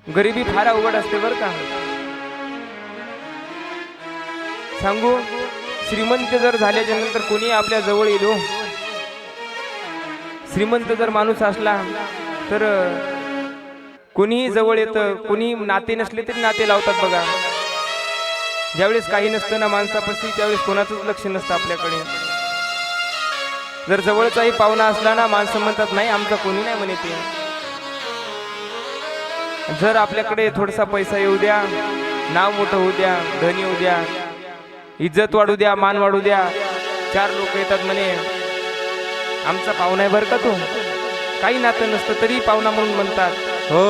गरिबी फार अवघड असते बरं का. सांगू, श्रीमंत जर झाल्याच्या नंतर कोणी आपल्या जवळ येईल हो. श्रीमंत जर माणूस असला तर कोणीही जवळ येतं, कोणी नाते नसले तरी नाते लावतात बघा. ज्यावेळेस काही नसतं ना माणसापाशी त्यावेळेस कोणाचंच लक्ष नसतं आपल्याकडे. जर जवळचाही पाहुणा असला ना माणसं म्हणतात नाही आमचा कोणी नाही म्हणे ते. जर आपल्याकडे थोडासा पैसा येऊ द्या, नाव मोठं होऊ द्या, धनी होऊ द्या, इज्जत वाढू द्या, मान वाढू द्या, चार लोक येतात म्हणे आमचा पाहुणा आहे बरं का तो. काही नातं नसतं तरी पाहुणा म्हणून म्हणतात. हो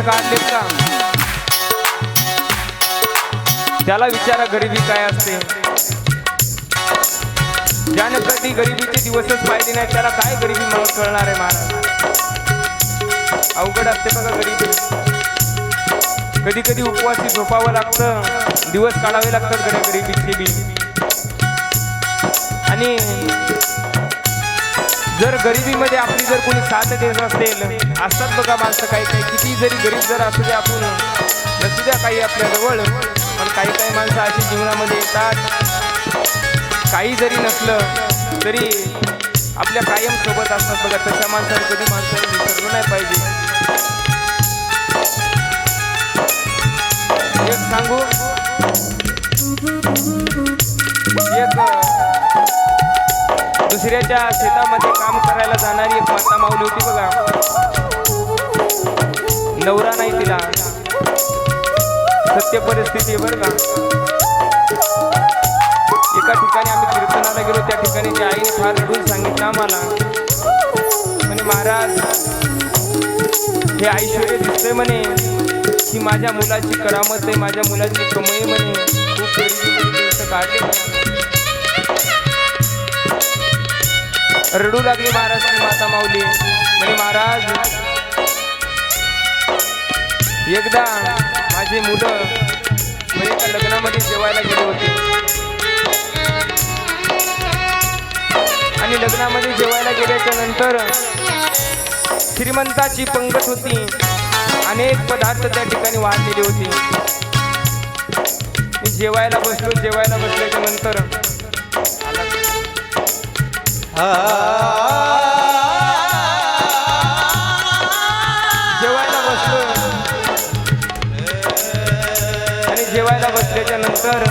काढलेत का त्याला विचारा गरिबी काय असते. ज्याने कधी गरिबीचे दिवसच पाहिले नाही त्याला काय गरिबी मला कळणार आहे महाराज. अवघड असते बघा गरिबी. कधी कधी उपवासी झोपावं लागतं, दिवस काढावे लागतात गरिबीचे बी. आणि जर गरिबीमध्ये आपली जर कोणी साथ देत असेल, असतात बघा माणसं काही काही, किती जरी गरीब जर असू द्या, आपण नसू द्या काही आपल्या जवळ, पण काही काही माणसं अशी जीवनामध्ये येतात, काही जरी नसलं तरी आपल्या कायम सोबत असतात बघा. तशा माणसाला कधी माणसाला विसरलं नाही पाहिजे. एक सांगू, एक दुसऱ्याच्या शेतामध्ये काम करायला जाणारी एक माता माऊली होती बघा. नवरा नाही तिला, सत्य परिस्थिती आहे बरं का. एका ठिकाणी आम्ही कीर्तनाला गेलो, त्या ठिकाणी त्या आईने फार रडून सांगितलं आम्हाला, म्हणे महाराज हे ऐश्वर्य दिसतंय म्हणे की माझ्या मुलाची करामत आहे, माझ्या मुलाची कमाई म्हणे, खूप गरिबीमध्ये दिवस काढले. रडू लागली महाराजची माता माऊली. म्हणे महाराज एकदा माझी मुलं म्हणजे एका लग्नामध्ये जेवायला गेले होते आणि लग्नामध्ये जेवायला गेल्याच्या नंतर श्रीमंताची पंगत होती, अनेक पदार्थ त्या ठिकाणी वाढलेले होते. मी जेवायला बसल्याच्या नंतर जेवायला बसल्याच्या नंतर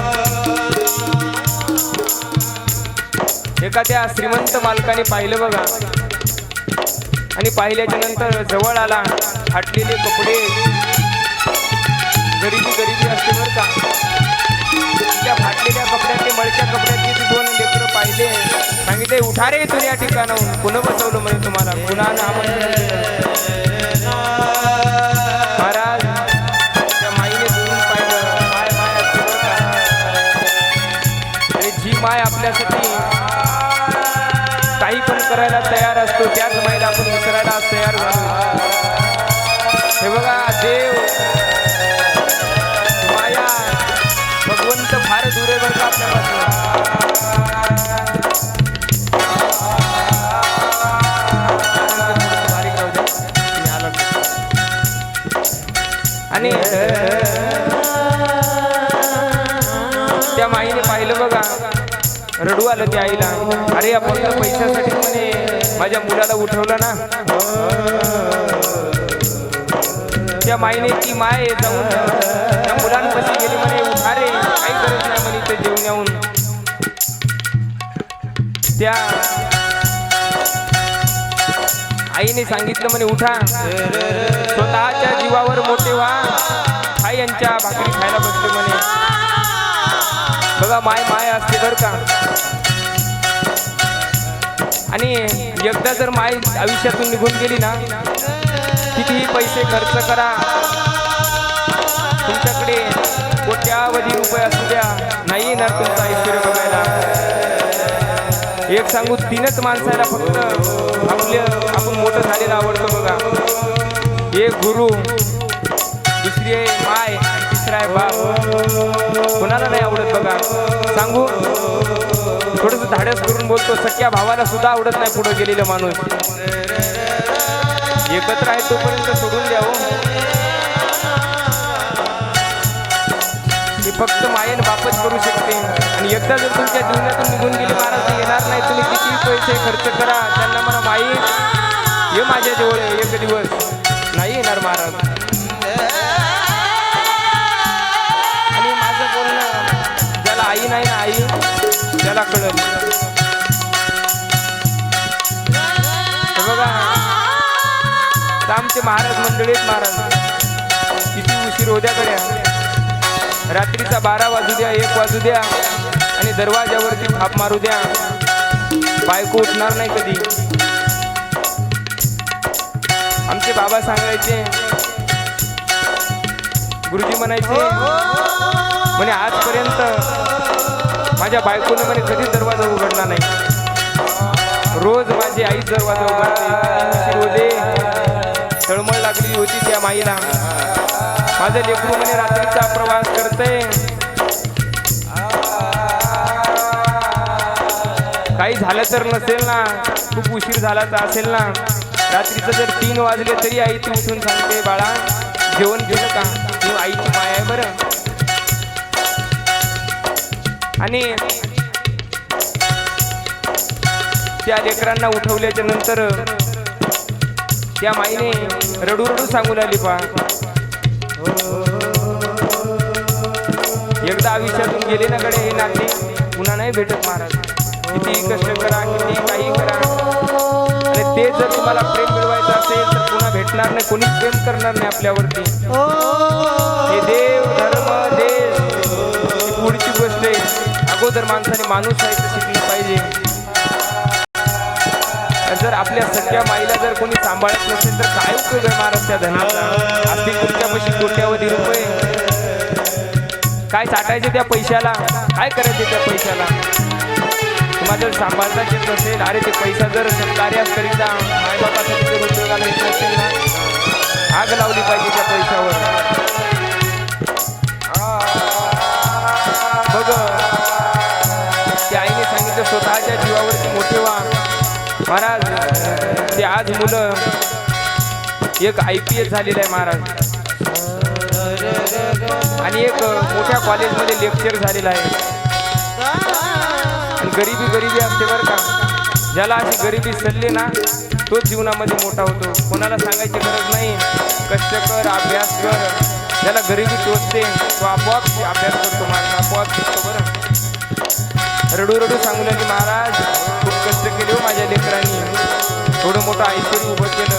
एखाद्या श्रीमंत मालकाने पाहिलं बघा, आणि पाहिल्याच्या नंतर जवळ आला. फाटलेले कपडे, गरिबी असते बरं का. त्या फाटलेल्या कपड्याचे, मळक्या कपड्याचे दोन लेकरं पाहिले. सांगितले उठा रे इथून या ठिकाणाहून. कुणं बसवलं म्हणे तुम्हाला, कुणानं आमंत्रण दिलं. महाराज त्या माईने दुरून पाहिलं, माय माय असते बरं का. आणि जी माय आपल्यासाठी काही पण करायला तयार असतो त्याच माईला आपण विसरायला तयार झालो. हे बघा देव माया भगवंत फार दूर आहे बरं का आपल्यापासून. आणि त्या माईने पाहिलं बघा, रडू आलं त्या आईला. अरे आपण पैशासाठी म्हणे माझ्या मुलाला उठवलं ना. त्या माईने ती माय जाऊन त्या मुलांपाशी गेली म्हणे, उठा रे काही गरज नाही म्हणे ते जेवण येऊन. त्या आईने सांगितलं म्हणे उठा, स्वतःच्या जीवावर मोठे व्हा. आई यांच्या भाकरी खायला बसले म्हणे. बघा माय माय असते बरं का. आणि एकदा जर माय आयुष्यातून निघून गेली ना, कितीही पैसे खर्च करा, तुमच्याकडे कोट्यावधी रुपये असू द्या, नाही येणार तुमचं ऐश्वर्य बघायला. एक सांगू, तीनच माणसाला फक्त आपण मोठं झालेलं आवडतं बघा. एक गुरु, दुसरी आहे माय आणि तिसरा आहे बाप. कोणाला नाही आवडत बघा. सांगू, थोडंसं धाडस करून बोलतो, सख्या भावाला सुद्धा आवडत नाही पुढे गेलेलं माणूस. एकत्र आहे तोपर्यंत सोडून द्यावं. हे फक्त मायेन बापच करू शकते. आणि एकदा जर तुमच्या जीवनातून निघून गेले महाराज, येणार नाही. तुम्ही किती पैसे खर्च करा, त्यांना म्हणा माई ये माझ्या जवळ एक दिवस, नाही येणार महाराज. आणि माझं बोलणं ज्याला आई नाही ना, आई त्याला कळलं. बघा आमचे महाराज मंडळीत महाराज किती उशीर होत्या गड्या. रात्रीचा 12 वाजू द्या, 1 वाजू द्या, आणि दरवाजावरती थाप मारू द्या, बायको उठणार नाही कधी. आमचे बाबा सांगायचे, गुरुजी म्हणायचे म्हणे आजपर्यंत माझ्या बायकोने म्हणे कधीच दरवाजा उघडला नाही. रोज माझी आई दरवाजा उघडते. होते तळमळ लागली होती त्या माईला. माझं लेकरू म्हणे रात्रीचा प्रवास करतंय, काही झालं तर नसेल ना, खूप उशीर झालाच असेल ना. रात्रीचं जर 3 वाजले तरी आई ती उठून सांगते, बाळा जेवण केलं का. तू आईची माय आहे बरं. आणि त्या लेकरांना उठवल्याच्या नंतर त्या माईने रडू रडू सांगू लागली, पा एकदा आयुष्यातून गेले ना कडे हे नाते पुन्हा नाही भेटत महाराज. किती कष्ट करा, किती काही करा, आणि ते जर तुम्हाला प्रेम मिळवायचं असेल तर पुन्हा भेटणार नाही. कोणीच प्रेम करणार नाही आपल्यावरती. हे देव धर्म देश ही पुढची गोष्ट आहे. अगोदर माणसाने माणूस आहे ते शिकलं पाहिजे. जर आपल्या सख्या माईला जर कोणी सांभाळत नसेल तर काय उपयोग आहे महाराज त्या धनाचा. असतील तुमच्यापाशी कोट्यावधी रुपये, काय साठायचे त्या पैशाला, काय करायचे त्या पैशाला. तुम्हाला जर सांभाळताच येत नसेल, अरे ते पैसा जर सत्कार्याकरिता मायबापासाठी जर उपयोगाला येत नसेल ना, आग लावली पाहिजे त्या पैशावर. बघ त्या आईने सांगितलं स्वतःच्या जीवावरती मोठे व्हा महाराज. ते आज मुलं एक IPS झालेलं आहे महाराज, आणि एक मोठ्या कॉलेजमध्ये लेक्चर झालेला आहे. आणि गरिबी असते बरं का. ज्याला अशी गरिबी सल्ली ना, तोच जीवनामध्ये मोठा होतो. कोणाला सांगायची गरज नाही, कष्ट कर, अभ्यास कर. ज्याला गरिबी टोचते तो आपोआप अभ्यास करतो महाराज, आपोआप शिकतो बरं. रडू रडू सांगू लागली, महाराज खूप कष्ट केले हो माझ्या लेकरांनी, थोडं मोठं ऐश्वर्य उभं केलं,